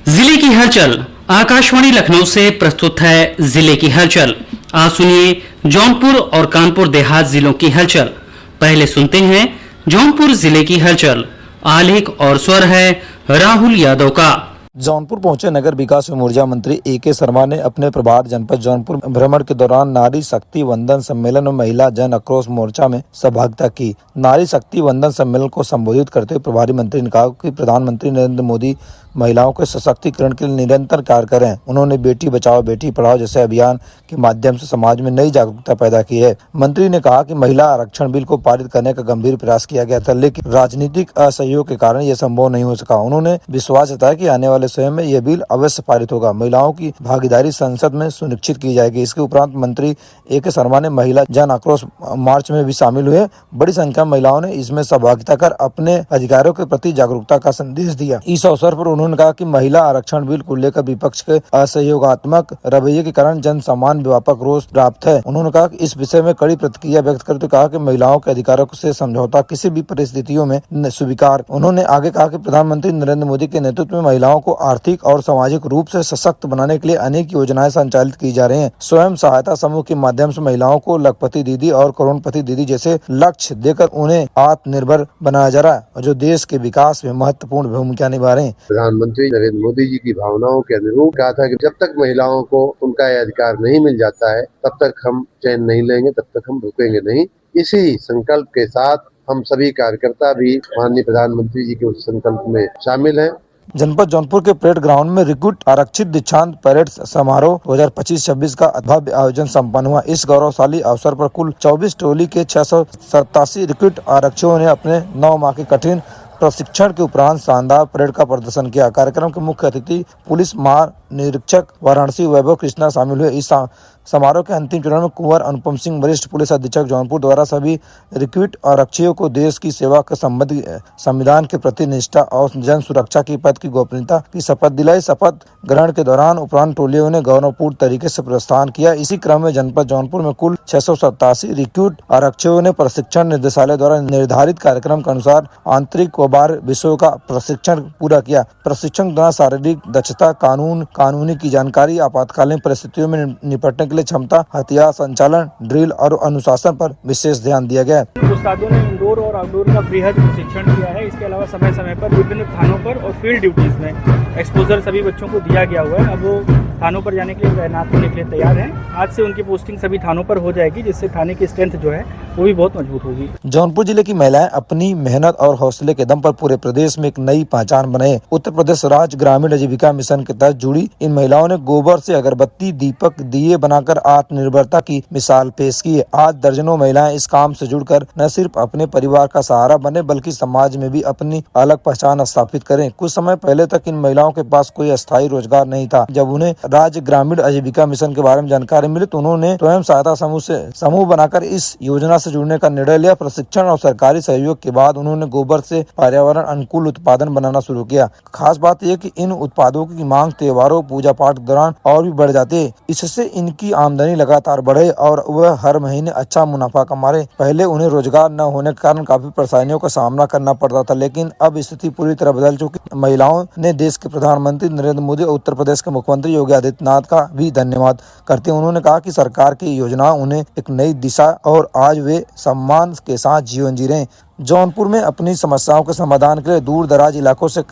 जिले की हलचल। आकाशवाणी लखनऊ से प्रस्तुत है जिले की हलचल। आज सुनिए जौनपुर और कानपुर देहात जिलों की हलचल। पहले सुनते हैं जौनपुर जिले की हलचल। आलेख और स्वर है राहुल यादव का। जौनपुर पहुंचे नगर विकास एवं ऊर्जा मंत्री ए.के. शर्मा ने अपने प्रभात जनपद जौनपुर भ्रमण के दौरान नारी शक्ति वंदन सम्मेलन और महिला जन आक्रोश मोर्चा में सहभागिता की। नारी शक्ति वंदन सम्मेलन को संबोधित करते हुए प्रभारी मंत्री ने कहा कि प्रधानमंत्री नरेंद्र मोदी महिलाओं के सशक्तिकरण के लिए निरंतर कार्य कर रहे हैं। उन्होंने बेटी बचाओ बेटी पढ़ाओ जैसे अभियान के माध्यम से समाज में नई जागरूकता पैदा की है। मंत्री ने कहा कि महिला आरक्षण बिल को पारित करने का गंभीर प्रयास किया गया था, लेकिन राजनीतिक असहयोग के कारण यह संभव नहीं हो सका। उन्होंने विश्वास जताया कि आने वाले समय में यह बिल अवश्य पारित होगा। महिलाओं की भागीदारी संसद में सुनिश्चित की जाएगी। इसके उपरांत मंत्री ए.के. शर्मा ने महिला जन आक्रोश मार्च में भी शामिल हुए। बड़ी संख्या में महिलाओं ने इसमें सहभागिता कर अपने अधिकारों के प्रति जागरूकता का संदेश दिया। इस अवसर पर उन्होंने कहा कि महिला आरक्षण बिल को लेकर विपक्ष के असहयोगात्मक रवैये के कारण जन सामान्य व्यापक रोष प्राप्त है। उन्होंने कहा कि इस विषय में कड़ी प्रतिक्रिया व्यक्त करते कहा कि महिलाओं के अधिकारों से समझौता किसी भी परिस्थितियों में स्वीकार। उन्होंने आगे कहा कि प्रधानमंत्री नरेंद्र मोदी के नेतृत्व में महिलाओं को आर्थिक और सामाजिक रूप से सशक्त बनाने के लिए अनेक योजनाएं संचालित की जा रही हैं। स्वयं सहायता समूह के माध्यम से महिलाओं को लखपति दीदी और करोड़पति दीदी जैसे लक्ष्य देकर उन्हें आत्मनिर्भर बनाया जा रहा है और जो देश के विकास में महत्वपूर्ण भूमिका निभा रहे हैं। प्रधानमंत्री नरेंद्र मोदी जी की भावनाओं के अनुरूप कहा था कि जब तक महिलाओं को उनका यह अधिकार नहीं मिल जाता है तब तक हम चैन नहीं लेंगे, तब तक हम रुकेंगे नहीं। इसी संकल्प के साथ हम सभी कार्यकर्ता भी माननीय प्रधानमंत्री जी के उस संकल्प में शामिल हैं। जनपद जौनपुर के परेड ग्राउंड में रिक्रूट आरक्षित दीक्षांत परेड समारोह 2025-26 का भव्य आयोजन संपन्न हुआ। इस गौरवशाली अवसर पर कुल 24 टोली के 687 रिक्रूट आरक्षियों ने अपने 9 माह के कठिन प्रशिक्षण के उपरांत शानदार परेड का प्रदर्शन किया। कार्यक्रम के मुख्य अतिथि पुलिस महानिरीक्षक वाराणसी वैभव कृष्णा शामिल हुए। इस समारोह के अंतिम चरण में कुंवर अनुपम सिंह वरिष्ठ पुलिस अधीक्षक जौनपुर द्वारा सभी रिक्रूट आरक्षियों को देश की सेवा के संबंधी संविधान के प्रति निष्ठा और जन सुरक्षा की पद की गोपनीयता की शपथ दिलाई। शपथ ग्रहण के दौरान उपरांत टोलियों ने गौरवपूर्ण तरीके से प्रस्थान किया। इसी क्रम में जनपद जौनपुर में कुल 687 रिक्रूट आरक्षियों ने प्रशिक्षण निर्देशालय द्वारा निर्धारित कार्यक्रम के अनुसार आंतरिक व बाह्य विषयों का प्रशिक्षण पूरा किया। प्रशिक्षण के दौरान शारीरिक दक्षता, कानूनी की जानकारी, आपातकालीन परिस्थितियों में निपटने के लिए क्षमता, हथियार संचालन, ड्रिल और अनुशासन पर विशेष ध्यान दिया गया। उस्तादों ने इंडोर और आउटडोर का बेहद प्रशिक्षण दिया है। इसके अलावा समय समय पर विभिन्न थानों पर और फील्ड ड्यूटीज में एक्सपोजर सभी बच्चों को दिया गया हुआ है। अब वो थानों पर जाने के लिए तैनात होने के लिए तैयार हैं। आज से उनकी पोस्टिंग सभी थानों पर हो जाएगी, जिससे थाने की स्ट्रेंथ जो है वो भी बहुत मजबूत होगी। जौनपुर जिले की महिलाएं अपनी मेहनत और हौसले के दम पर पूरे प्रदेश में एक नई पहचान बनाए। उत्तर प्रदेश राज्य ग्रामीण आजीविका मिशन के तहत जुड़ी इन महिलाओं ने गोबर से अगरबत्ती, दीपक, दिए बनाकर आत्मनिर्भरता की मिसाल पेश की है। आज दर्जनों महिलाएं इस काम से जुड़कर न सिर्फ अपने परिवार का सहारा बने बल्कि समाज में भी अपनी अलग पहचान स्थापित करें। कुछ समय पहले तक इन महिलाओं के पास कोई अस्थायी रोजगार नहीं था। जब उन्हें राज्य ग्रामीण आजीविका मिशन के बारे में जानकारी मिली तो उन्होंने स्वयं सहायता समूह बनाकर इस योजना से जुड़ने का निर्णय लिया। प्रशिक्षण और सरकारी सहयोग के बाद उन्होंने गोबर से पर्यावरण अनुकूल उत्पादन बनाना शुरू किया। खास बात यह कि इन उत्पादों की मांग त्योहारों, पूजा पाठ के दौरान और भी बढ़ जाती है। इससे इनकी आमदनी लगातार बढ़े और वह हर महीने अच्छा मुनाफा कमा रहे। पहले उन्हें रोजगार न होने के कारण काफी परेशानियों का सामना करना पड़ता था, लेकिन अब स्थिति पूरी तरह बदल चुकी। महिलाओं ने देश के प्रधानमंत्री नरेंद्र मोदी और उत्तर प्रदेश के मुख्यमंत्री योगी आदित्यनाथ का भी धन्यवाद करते हैं। उन्होंने कहा कि सरकार की योजनाएं उन्हें एक नई दिशा और आज वे सम्मान के साथ जीवन जी रहे हैं। जौनपुर में अपनी समस्याओं के समाधान के लिए दूर दराज इलाकों से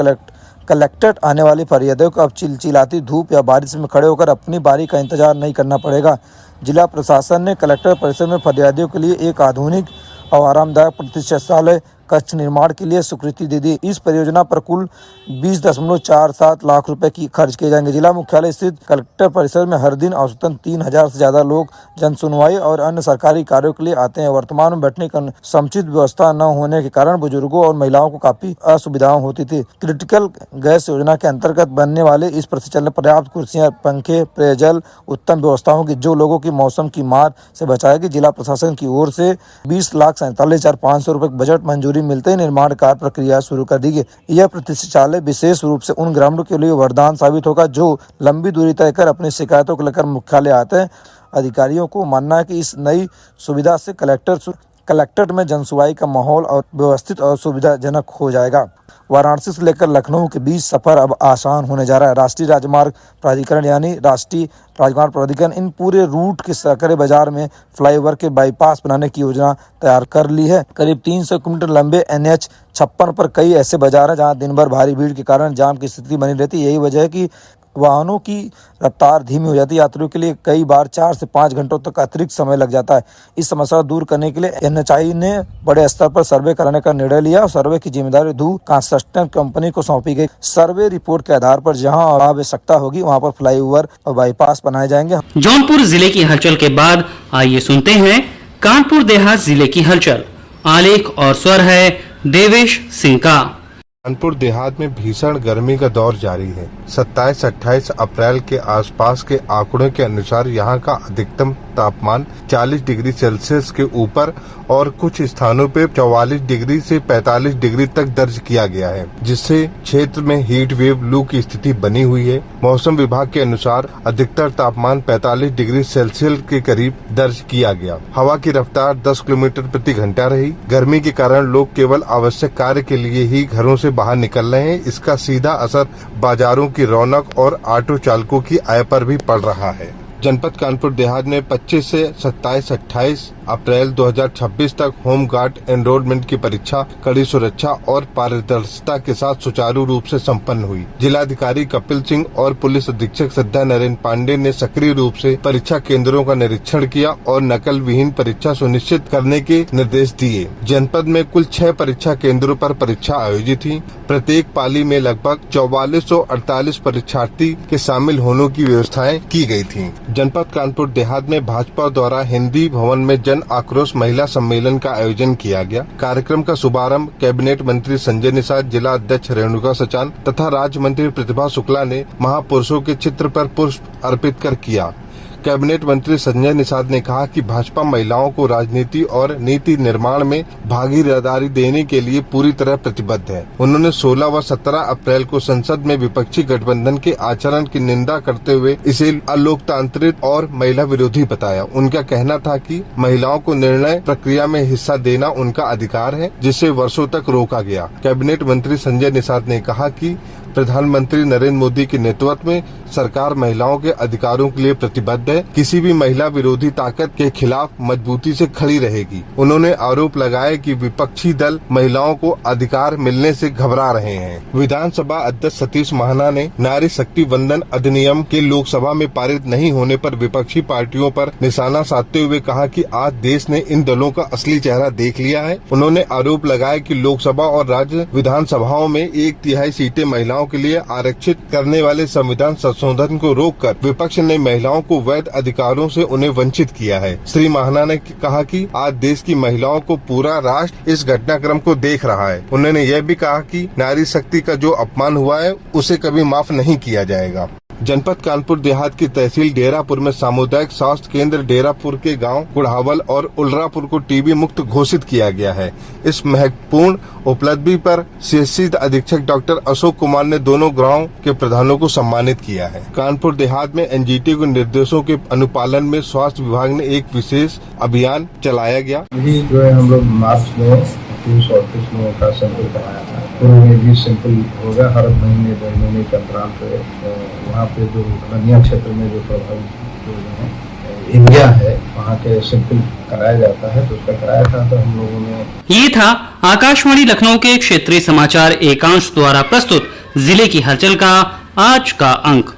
कलेक्टेड आने वाली फरियादियों को अब चिलचिलाती धूप या बारिश में खड़े होकर अपनी बारी का इंतजार नहीं करना पड़ेगा। जिला प्रशासन ने कलेक्टर परिसर में फरियादियों के लिए एक आधुनिक और आरामदायक प्रतीक्षाशाला कक्ष निर्माण के लिए स्वीकृति दे दी। इस परियोजना पर कुल 20.47 लाख रुपए की खर्च किए जाएंगे। जिला मुख्यालय स्थित कलेक्टर परिसर में हर दिन औसतन 3000 से ज्यादा लोग जन सुनवाई और अन्य सरकारी कार्यों के लिए आते हैं। वर्तमान में बैठने का समुचित व्यवस्था न होने के कारण बुजुर्गों और महिलाओं को काफी असुविधाएं होती थी। क्रिटिकल गैस योजना के अंतर्गत बनने वाले इस प्रशिक्षण में पर्याप्त कुर्सियां, पंखे, पेयजल, उत्तम व्यवस्था होगी जो लोगों की मौसम की मार से बचाएगी। जिला प्रशासन की ओर से 20,47,500 रुपए बजट मंजूरी मिलते ही निर्माण कार्य प्रक्रिया शुरू कर दी गई। यह प्रतीक्षाशाला विशेष रूप से उन ग्रामीणों के लिए वरदान साबित होगा जो लंबी दूरी तय कर अपनी शिकायतों को लेकर मुख्यालय आते हैं। अधिकारियों को मानना है कि इस नई सुविधा से कलेक्ट्रेट में जनसुनवाई का माहौल और व्यवस्थित और सुविधाजनक हो जाएगा। वाराणसी से लेकर लखनऊ के बीच सफर अब आसान होने जा रहा है। राष्ट्रीय राजमार्ग प्राधिकरण यानी राष्ट्रीय राजमार्ग प्राधिकरण इन पूरे रूट के सकरे बाजार में फ्लाईओवर के बाईपास बनाने की योजना तैयार कर ली है। करीब 300 किलोमीटर लंबे NH 56 पर कई ऐसे बाजार हैं जहां दिन भर भारी भीड़ के कारण जाम की स्थिति बनी रहती है। यही वजह है कि वाहनों की रफ्तार धीमी हो जाती है। यात्रियों के लिए कई बार 4 से 5 घंटों तक अतिरिक्त समय लग जाता है। इस समस्या को दूर करने के लिए NHAI ने बड़े स्तर पर सर्वे कराने का निर्णय लिया और सर्वे की जिम्मेदारी धू कंस्ट्रक्शन कंपनी को सौंपी गई। सर्वे रिपोर्ट के आधार पर जहां आवश्यकता होगी वहां पर फ्लाईओवर और बाईपास बनाए जाएंगे। जौनपुर जिले की हलचल के बाद आइए सुनते हैं कानपुर देहात जिले की हलचल। आलेख और स्वर है देवेश सिंह का। कानपुर देहात में भीषण गर्मी का दौर जारी है। 27-28 अप्रैल के आसपास के आंकड़ों के अनुसार यहां का अधिकतम तापमान 40 डिग्री सेल्सियस के ऊपर और कुछ स्थानों पे 44 डिग्री से 45 डिग्री तक दर्ज किया गया है, जिससे क्षेत्र में हीट वेव लू की स्थिति बनी हुई है। मौसम विभाग के अनुसार अधिकतर तापमान 45 डिग्री सेल्सियस के करीब दर्ज किया गया। हवा की रफ्तार 10 किलोमीटर प्रति घंटा रही। गर्मी के कारण लोग केवल आवश्यक कार्य के लिए ही घरों से बाहर निकल रहे हैं। इसका सीधा असर बाजारों की रौनक और ऑटो चालकों की आय पर भी पड़ रहा है। जनपद कानपुर देहात में 25 से 27-28 अप्रैल 2026 तक होम गार्ड एनरोलमेंट की परीक्षा कड़ी सुरक्षा और पारदर्शिता के साथ सुचारू रूप से संपन्न हुई। जिलाधिकारी कपिल सिंह और पुलिस अधीक्षक श्रद्धा नरेन पांडे ने सक्रिय रूप से परीक्षा केंद्रों का निरीक्षण किया और नकल विहीन परीक्षा सुनिश्चित करने के निर्देश दिए। जनपद में कुल 6 परीक्षा केंद्रों पर परीक्षा आयोजित हुई। प्रत्येक पाली में लगभग 4448 परीक्षार्थी के शामिल होने की व्यवस्थाएं की गयी थी। जनपद कानपुर देहात में भाजपा द्वारा हिंदी भवन में जन आक्रोश महिला सम्मेलन का आयोजन किया गया। कार्यक्रम का शुभारंभ कैबिनेट मंत्री संजय निषाद, जिला अध्यक्ष रेणुका सचान तथा राज्य मंत्री प्रतिभा शुक्ला ने महापुरुषों के चित्र पर पुष्प अर्पित कर किया। कैबिनेट मंत्री संजय निषाद ने कहा कि भाजपा महिलाओं को राजनीति और नीति निर्माण में भागीदारी देने के लिए पूरी तरह प्रतिबद्ध है। उन्होंने 16 व 17 अप्रैल को संसद में विपक्षी गठबंधन के आचरण की निंदा करते हुए इसे अलोकतांत्रिक और महिला विरोधी बताया। उनका कहना था कि महिलाओं को निर्णय प्रक्रिया में हिस्सा देना उनका अधिकार है, जिसे वर्षों तक रोका गया। कैबिनेट मंत्री संजय निषाद ने कहा कि प्रधानमंत्री नरेंद्र मोदी के नेतृत्व में सरकार महिलाओं के अधिकारों के लिए प्रतिबद्ध है। किसी भी महिला विरोधी ताकत के खिलाफ मजबूती से खड़ी रहेगी। उन्होंने आरोप लगाया कि विपक्षी दल महिलाओं को अधिकार मिलने से घबरा रहे हैं। विधानसभा अध्यक्ष सतीश महाना ने नारी शक्ति वंदन अधिनियम के लोकसभा में पारित नहीं होने पर विपक्षी पार्टियों पर निशाना साधते हुए कहा कि आज देश ने इन दलों का असली चेहरा देख लिया है। उन्होंने आरोप लगाया कि लोकसभा और राज्य विधानसभाओं में 1/3 सीटें महिलाओं के लिए आरक्षित करने वाले संविधान संशोधन को रोककर विपक्ष ने महिलाओं को वैध अधिकारों से उन्हें वंचित किया है। श्री महाना ने कहा कि आज देश की महिलाओं को पूरा राष्ट्र इस घटनाक्रम को देख रहा है। उन्होंने यह भी कहा कि नारी शक्ति का जो अपमान हुआ है उसे कभी माफ नहीं किया जाएगा। जनपद कानपुर देहात की तहसील डेरापुर में सामुदायिक स्वास्थ्य केंद्र डेरापुर के गांव कुढ़ावल और उलरापुर को टीबी मुक्त घोषित किया गया है। इस महत्वपूर्ण उपलब्धि पर CHC अधीक्षक डॉक्टर अशोक कुमार ने दोनों गांव के प्रधानों को सम्मानित किया है। कानपुर देहात में NGT के निर्देशों के अनुपालन में स्वास्थ्य विभाग ने एक विशेष अभियान चलाया गया। जो है हम लोग मार्च में 30-38 लोगों का सैंपल कराया था। पूर्व में भी सैंपल होगा हर महीने 2 महीने के अंतराल पे। वहाँ पे जो रनिया क्षेत्र में जो प्रभावित एरिया है वहाँ के सैंपल कराया जाता है, तो उसका कराया था। तो हम लोगों ने ये था आकाशवाणी लखनऊ के क्षेत्रीय समाचार एकांश द्वारा प्रस्तुत जिले की हलचल का आज का अंक।